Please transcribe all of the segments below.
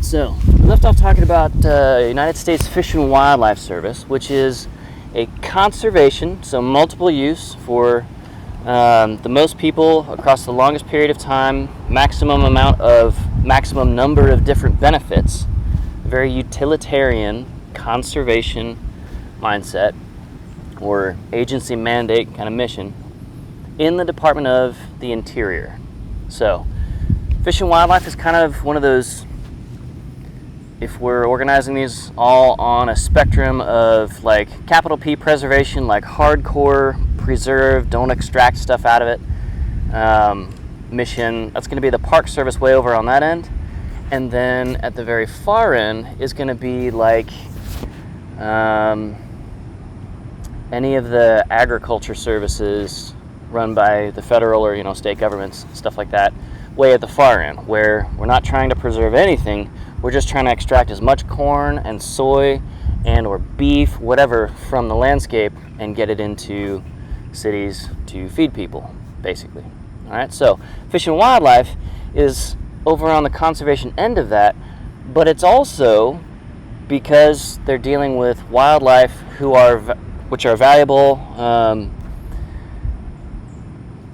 So we left off talking about United States Fish and Wildlife Service, which is a conservation, so multiple use for the most people across the longest period of time, maximum number of different benefits, a very utilitarian conservation mindset or agency mandate kind of mission in the Department of the Interior. So Fish and Wildlife is kind of one of those, if we're organizing these all on a spectrum of like capital P preservation, like hardcore preserve, don't extract stuff out of it, mission, that's going to be the Park Service way over on that end. And then at the very far end is going to be like any of the agriculture services run by the federal or state governments, stuff like that, way at the far end, where we're not trying to preserve anything. We're just trying to extract as much corn and soy and or beef, whatever, from the landscape and get it into cities to feed people, basically. All right, so Fish and Wildlife is over on the conservation end of that, but it's also because they're dealing with wildlife which are valuable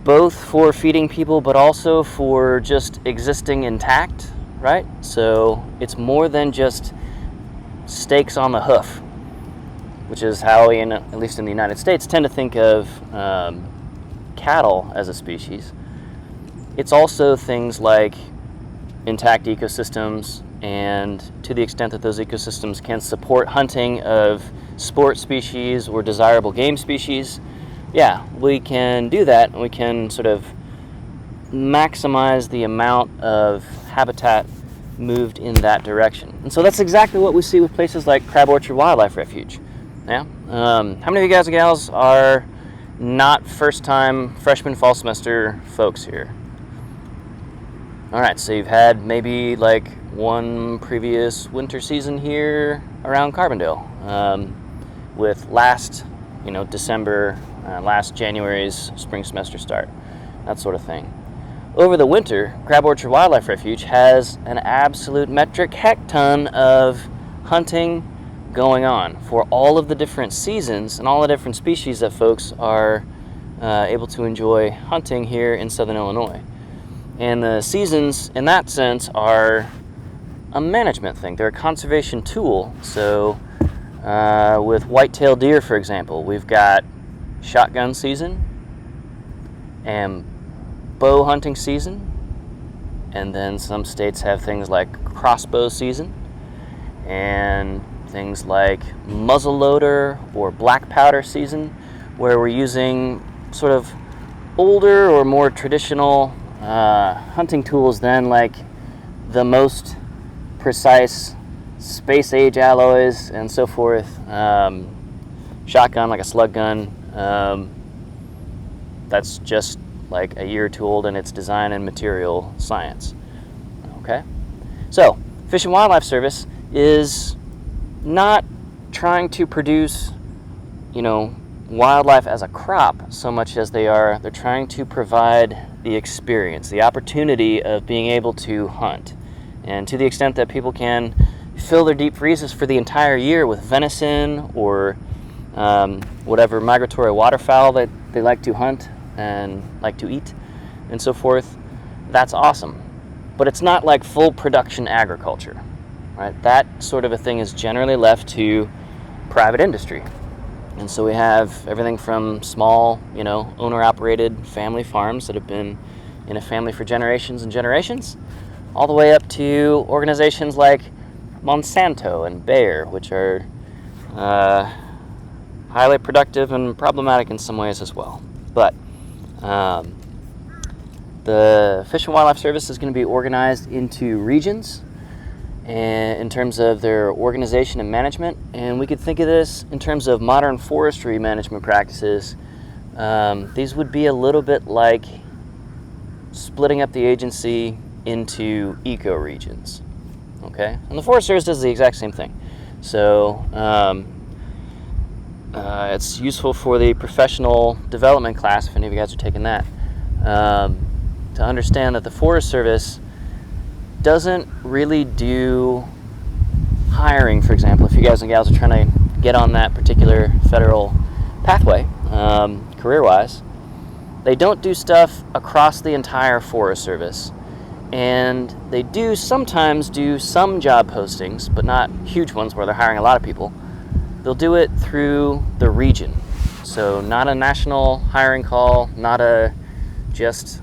both for feeding people but also for just existing intact, right? So it's more than just steaks on the hoof, which is how we, at least in the United States, tend to think of cattle as a species. It's also things like intact ecosystems, and to the extent that those ecosystems can support hunting of sport species or desirable game species, yeah, we can do that, and we can sort of maximize the amount of habitat moved in that direction. And so that's exactly what we see with places like Crab Orchard Wildlife Refuge. Yeah. How many of you guys and gals are not first-time freshman fall semester folks here? All right, so you've had maybe like one previous winter season here around Carbondale, with last December, last January's spring semester start, that sort of thing. Over the winter, Crab Orchard Wildlife Refuge has an absolute metric heck ton of hunting going on for all of the different seasons and all the different species that folks are able to enjoy hunting here in Southern Illinois. And the seasons, in that sense, are a management thing. They're a conservation tool. So with white-tailed deer, for example, we've got shotgun season and bow hunting season, and then some states have things like crossbow season and things like muzzleloader or black powder season, where we're using sort of older or more traditional hunting tools than like the most precise space age alloys and so forth. Shotgun, like a slug gun, that's just like a year or two old in its design and material science. Okay, so Fish and Wildlife Service is not trying to produce wildlife as a crop so much as they're trying to provide the experience, the opportunity of being able to hunt. And to the extent that people can fill their deep freezes for the entire year with venison or whatever migratory waterfowl that they like to hunt and like to eat and so forth, that's awesome. But it's not like full production agriculture, right? That sort of a thing is generally left to private industry. And so we have everything from small, owner-operated family farms that have been in a family for generations and generations, all the way up to organizations like Monsanto and Bayer, which are highly productive and problematic in some ways as well. But the Fish and Wildlife Service is going to be organized into regions in terms of their organization and management, and we could think of this in terms of modern forestry management practices. These would be a little bit like splitting up the agency into ecoregions. Okay, and the Forest Service does the exact same thing. So it's useful for the professional development class, if any of you guys are taking that, to understand that the Forest Service doesn't really do hiring, for example. If you guys and gals are trying to get on that particular federal pathway, career-wise, they don't do stuff across the entire Forest Service. And they do sometimes do some job postings, but not huge ones where they're hiring a lot of people. They'll do it through the region. So not a national hiring call, not a just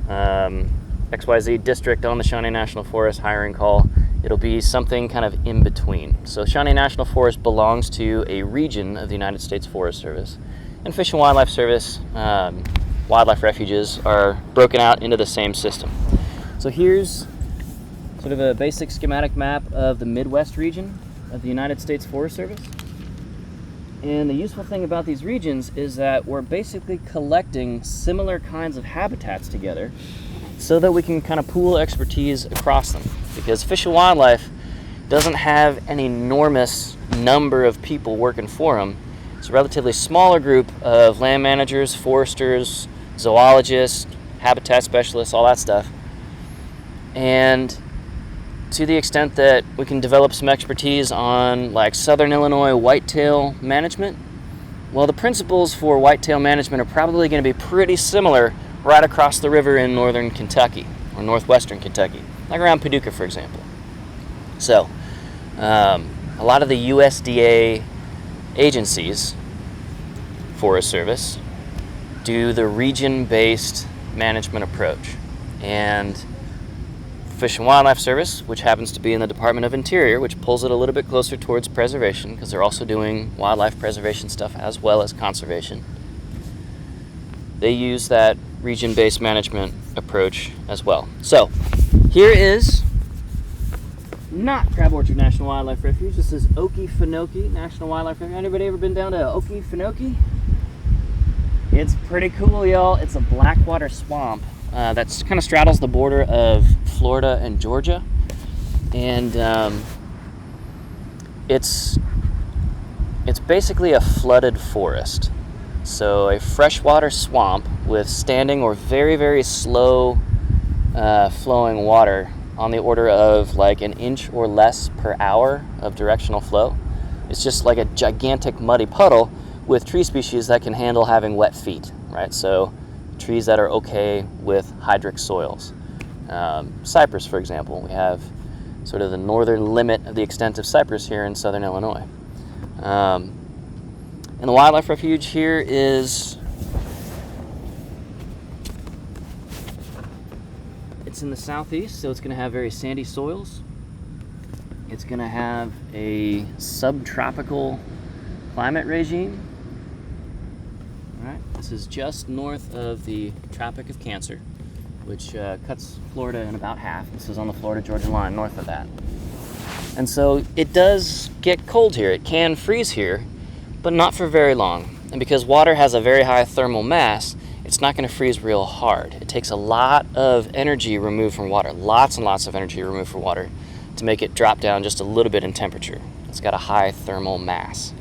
XYZ district on the Shawnee National Forest hiring call. It'll be something kind of in between. So Shawnee National Forest belongs to a region of the United States Forest Service. And Fish and Wildlife Service, wildlife refuges are broken out into the same system. So here's sort of a basic schematic map of the Midwest region of the United States Forest Service. And the useful thing about these regions is that we're basically collecting similar kinds of habitats together so that we can kind of pool expertise across them. Because Fish and Wildlife doesn't have an enormous number of people working for them. It's a relatively smaller group of land managers, foresters, zoologists, habitat specialists, all that stuff. And to the extent that we can develop some expertise on like Southern Illinois whitetail management, well, the principles for whitetail management are probably going to be pretty similar right across the river in northern Kentucky or northwestern Kentucky, like around Paducah, for example. So a lot of the USDA agencies, Forest Service, do the region-based management approach. And Fish and Wildlife Service, which happens to be in the Department of Interior, which pulls it a little bit closer towards preservation because they're also doing wildlife preservation stuff as well as conservation. They use that region-based management approach as well. So here is not Crab Orchard National Wildlife Refuge. This is Okefenokee National Wildlife Refuge. Anybody ever been down to Okefenokee? It's pretty cool, y'all. It's a blackwater swamp that's kind of straddles the border of Florida and Georgia, and it's basically a flooded forest. So a freshwater swamp with standing or very, very slow flowing water on the order of like an inch or less per hour of directional flow. It's just like a gigantic muddy puddle with tree species that can handle having wet feet, right? So trees that are okay with hydric soils. Cypress, for example. We have sort of the northern limit of the extent of cypress here in southern Illinois. And the wildlife refuge here is, it's in the southeast, so it's going to have very sandy soils. It's going to have a subtropical climate regime. All right, this is just north of the Tropic of Cancer, which cuts Florida in about half. This is on the Florida-Georgia line, north of that. And so it does get cold here. It can freeze here, but not for very long. And because water has a very high thermal mass, it's not going to freeze real hard. It takes a lot of energy removed from water, lots and lots of energy removed from water to make it drop down just a little bit in temperature. It's got a high thermal mass.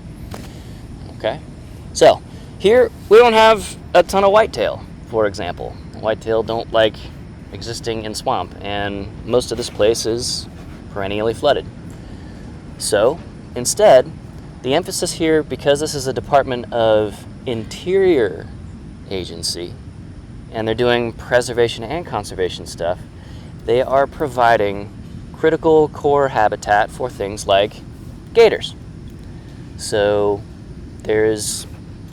Okay? So here we don't have a ton of whitetail, for example. Whitetail don't like existing in swamp, and most of this place is perennially flooded. So instead, the emphasis here, because this is a Department of Interior agency and they're doing preservation and conservation stuff, they are providing critical core habitat for things like gators. So there's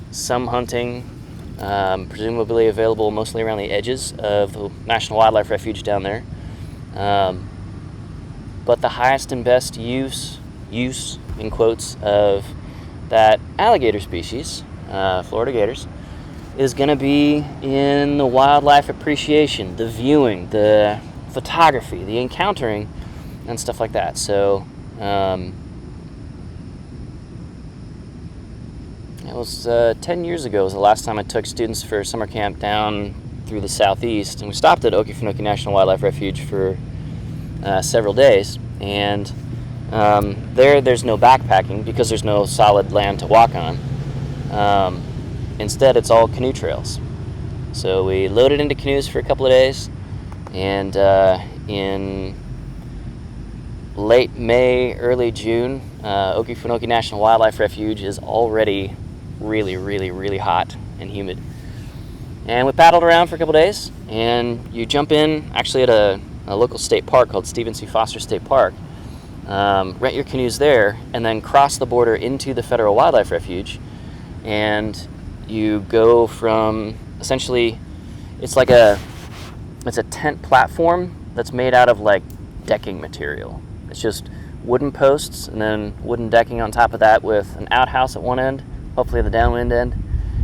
some hunting, presumably available mostly around the edges of the National Wildlife Refuge down there. But the highest and best use in quotes of that alligator species, Florida gators, is going to be in the wildlife appreciation, the viewing, the photography, the encountering, and stuff like that. So it was 10 years ago was the last time I took students for summer camp down through the southeast, and we stopped at Okefenokee National Wildlife Refuge for several days. And there's no backpacking because there's no solid land to walk on. Instead, it's all canoe trails. So we loaded into canoes for a couple of days, and in late May, early June, Okefenokee National Wildlife Refuge is already really, really, really hot and humid. And we paddled around for a couple days, and you jump in actually at a local state park called Stephen C. Foster State Park, rent your canoes there, and then cross the border into the Federal Wildlife Refuge. And you go from, essentially, it's a tent platform that's made out of like decking material. It's just wooden posts and then wooden decking on top of that with an outhouse at one end, hopefully the downwind end,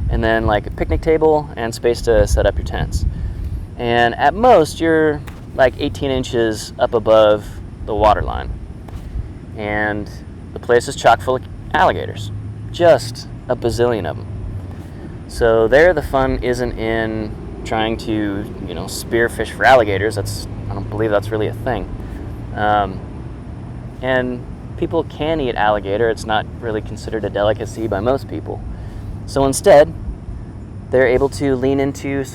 and then like a picnic table and space to set up your tents. And at most you're like 18 inches up above the water line. And the place is chock full of alligators, just a bazillion of them. So there the fun isn't in trying to, spearfish for alligators. I don't believe that's really a thing. And people can eat alligator. It's not really considered a delicacy by most people. So instead, they're able to lean into